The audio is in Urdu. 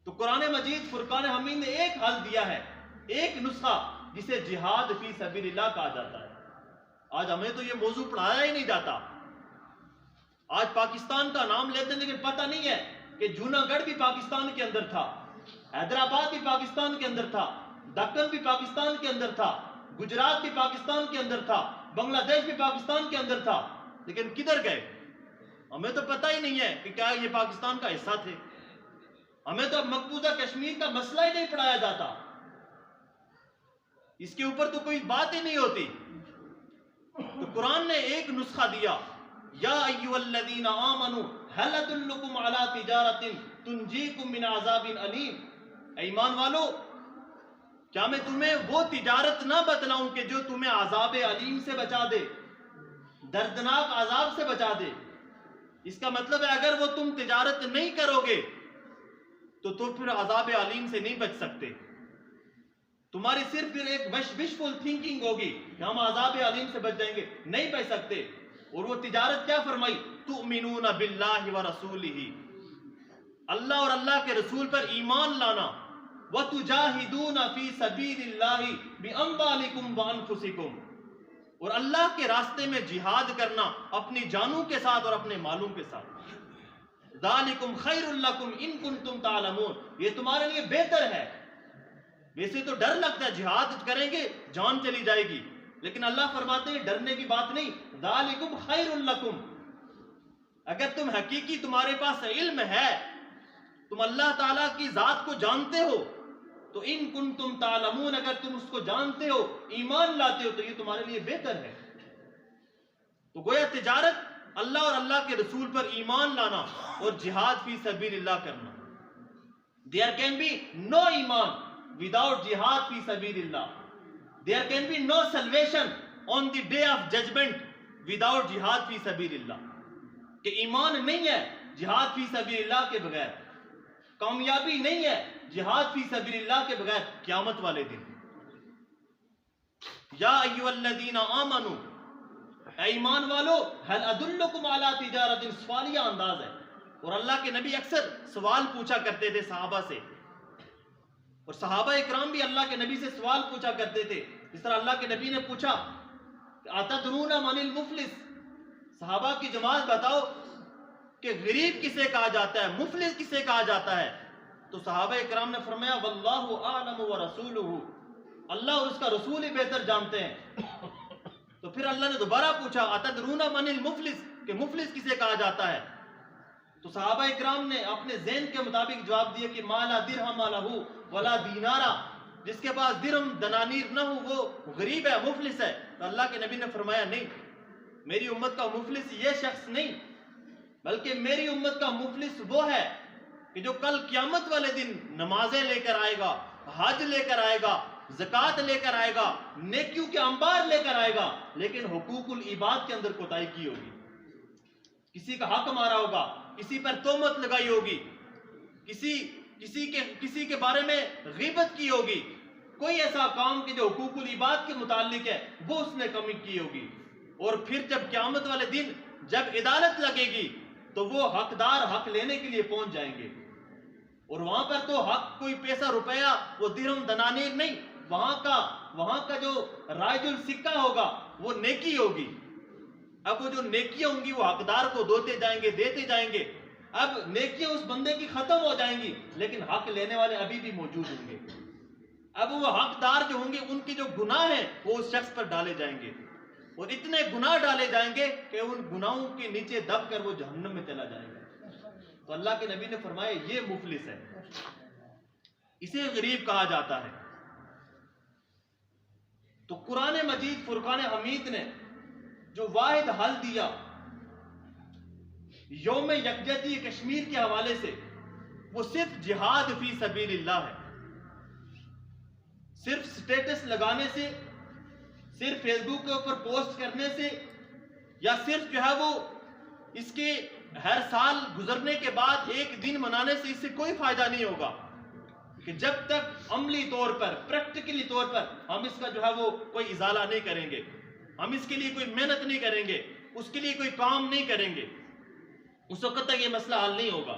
تو قرآن مجید فرقان حمید نے ایک حل دیا ہے، ایک نسخہ، جسے جہاد فی سبیل اللہ کہا جاتا ہے۔ آج ہمیں تو یہ موضوع پڑھایا ہی نہیں جاتا۔ آج پاکستان کا نام لیتے ہیں لیکن پتہ نہیں ہے کہ جوناگڑھ بھی پاکستان کے اندر تھا، حیدرآباد بھی پاکستان کے اندر تھا، دکن بھی پاکستان کے اندر تھا، گجرات بھی پاکستان کے اندر تھا، بنگلہ دیش بھی پاکستان کے اندر تھا، لیکن کدھر گئے؟ ہمیں تو پتہ ہی نہیں ہے کہ کیا یہ پاکستان کا حصہ تھے۔ ہمیں تو اب مقبوضہ کشمیر کا مسئلہ ہی نہیں پڑھایا جاتا، اس کے اوپر تو کوئی بات ہی نہیں ہوتی۔ تو قرآن نے ایک نسخہ دیا، یا ایھا الذین آمنوا ھل ادلکم علی تجارۃ تنجیکم من عذاب علیم، اے ایمان والو کیا میں تمہیں وہ تجارت نہ بتلاؤں کہ جو تمہیں عذاب علیم سے بچا دے، دردناک عذاب سے بچا دے۔ اس کا مطلب ہے اگر وہ تم تجارت نہیں کرو گے تو پھر عذاب علیم سے نہیں بچ سکتے۔ تمہاری صرف پھر ایک وشفل تھنکنگ ہوگی کہ ہم عذاب علیم سے بچ جائیں گے، نہیں بچ سکتے۔ اور وہ تجارت کیا فرمائی؟ تؤمنون باللہ ورسولہ، اللہ اور اللہ کے رسول پر ایمان لانا، وتجاہدون فی سبیل اللہ باموالکم وانفسکم، اور اللہ کے راستے میں جہاد کرنا اپنی جانوں کے ساتھ اور اپنے مالوں کے ساتھ۔ ذالکم خیر لکم ان کنتم تعلمون، یہ تمہارے لیے بہتر ہے۔ ویسے تو ڈر لگتا ہے، جہاد کریں گے جان چلی جائے گی، لیکن اللہ فرماتے ہیں ڈرنے کی بات نہیں، ذالکم خیر لکم۔ اگر تم حقیقی تمہارے پاس علم ہے، تم اللہ تعالیٰ کی ذات کو جانتے ہو، تو ان کنتم تعلمون، اگر تم اس کو جانتے ہو، ایمان لاتے ہو، تو یہ تمہارے لیے بہتر ہے۔ تو گویا تجارت اللہ اور اللہ کے رسول پر ایمان لانا اور جہاد فی سبیل اللہ کرنا۔ There can be no ایمان without jihad فی سبیل اللہ۔ There can be no salvation on the day of judgment without jihad فی سبیل اللہ۔ کہ ایمان نہیں ہے جہاد فی سبیل اللہ کے بغیر، کامیابی نہیں ہے جہاد فی سبیل اللہ کے بغیر قیامت والے دن۔ یا ایھا الذین آمنوا، اے ایمان والو، ھل ادلکم علی تجارۃ، سوالیہ انداز ہے، اور اللہ کے نبی اکثر سوال پوچھا کرتے تھے صحابہ سے، اور صحابہ اکرام بھی اللہ کے نبی سے سوال پوچھا کرتے تھے۔ اس طرح اللہ کے نبی نے پوچھا اتدرون من المفلس، صحابہ کی جماعت بتاؤ کہ غریب کسے کہا جاتا ہے، مفلس کسے کہا جاتا ہے؟ تو صحابہ اکرام نے فرمایا واللہ اعلم ورسولہ، اللہ اور اس کا رسول ہی بہتر جانتے ہیں۔ تو پھر اللہ نے دوبارہ پوچھا اتدرون من المفلس، کہ مفلس کسے کہا جاتا ہے؟ تو صحابہ اکرام نے اپنے ذہن کے مطابق جواب دیا کہ ما لا درہم لہ ولا دینارا، جس کے پاس درہم دنانیر نہ ہو وہ غریب ہے، مفلس ہے۔ تو اللہ کے نبی نے فرمایا نہیں، میری امت کا مفلس یہ شخص نہیں، بلکہ میری امت کا مفلس وہ ہے کہ جو کل قیامت والے دن نمازیں لے کر آئے گا، حج لے کر آئے گا، زکوٰۃ لے کر آئے گا، نیکیوں کے انبار لے کر آئے گا، لیکن حقوق العباد کے اندر کوتاہی کی ہوگی، کسی کا حق مارا ہوگا، کسی پر تہمت لگائی ہوگی، کسی کے بارے میں غیبت کی ہوگی، کوئی ایسا کام کہ جو حقوق العباد کے متعلق ہے وہ اس نے کمی کی ہوگی۔ اور پھر جب قیامت والے دن جب عدالت لگے گی تو وہ حقدار حق لینے کے لیے پہنچ جائیں گے، اور وہاں پر تو حق کوئی پیسہ روپیہ وہ درہم دنانیر نہیں، وہاں کا جو رائج السکہ ہوگا وہ نیکی ہوگی۔ اب وہ جو نیکیاں ہوں گی وہ حقدار کو دیتے جائیں گے۔ اب نیکیاں اس بندے کی ختم ہو جائیں گی، لیکن حق لینے والے ابھی بھی موجود ہوں گے۔ اب وہ حقدار جو ہوں گے ان کے جو گناہ ہیں وہ اس شخص پر ڈالے جائیں گے، اور اتنے گناہ ڈالے جائیں گے کہ ان گناہوں کے نیچے دب کر وہ جہنم میں چلا جائے گا۔ تو اللہ کے نبی نے فرمایا یہ مفلس ہے، اسے غریب کہا جاتا ہے۔ تو قرآن مجید فرقان حمید نے جو واحد حل دیا یوم یکجہتی کشمیر کے حوالے سے، وہ صرف جہاد فی سبیل اللہ ہے۔ صرف سٹیٹس لگانے سے، صرف فیس بک کے اوپر پوسٹ کرنے سے، یا صرف جو ہے وہ اس کے ہر سال گزرنے کے بعد ایک دن منانے سے اس سے کوئی فائدہ نہیں ہوگا، کہ جب تک عملی طور پر، پریکٹیکلی طور پر ہم اس کا جو ہے وہ کوئی ازالہ نہیں کریں گے، ہم اس کے لیے کوئی محنت نہیں کریں گے، اس کے لیے کوئی کام نہیں کریں گے، اس وقت تک یہ مسئلہ حل نہیں ہوگا۔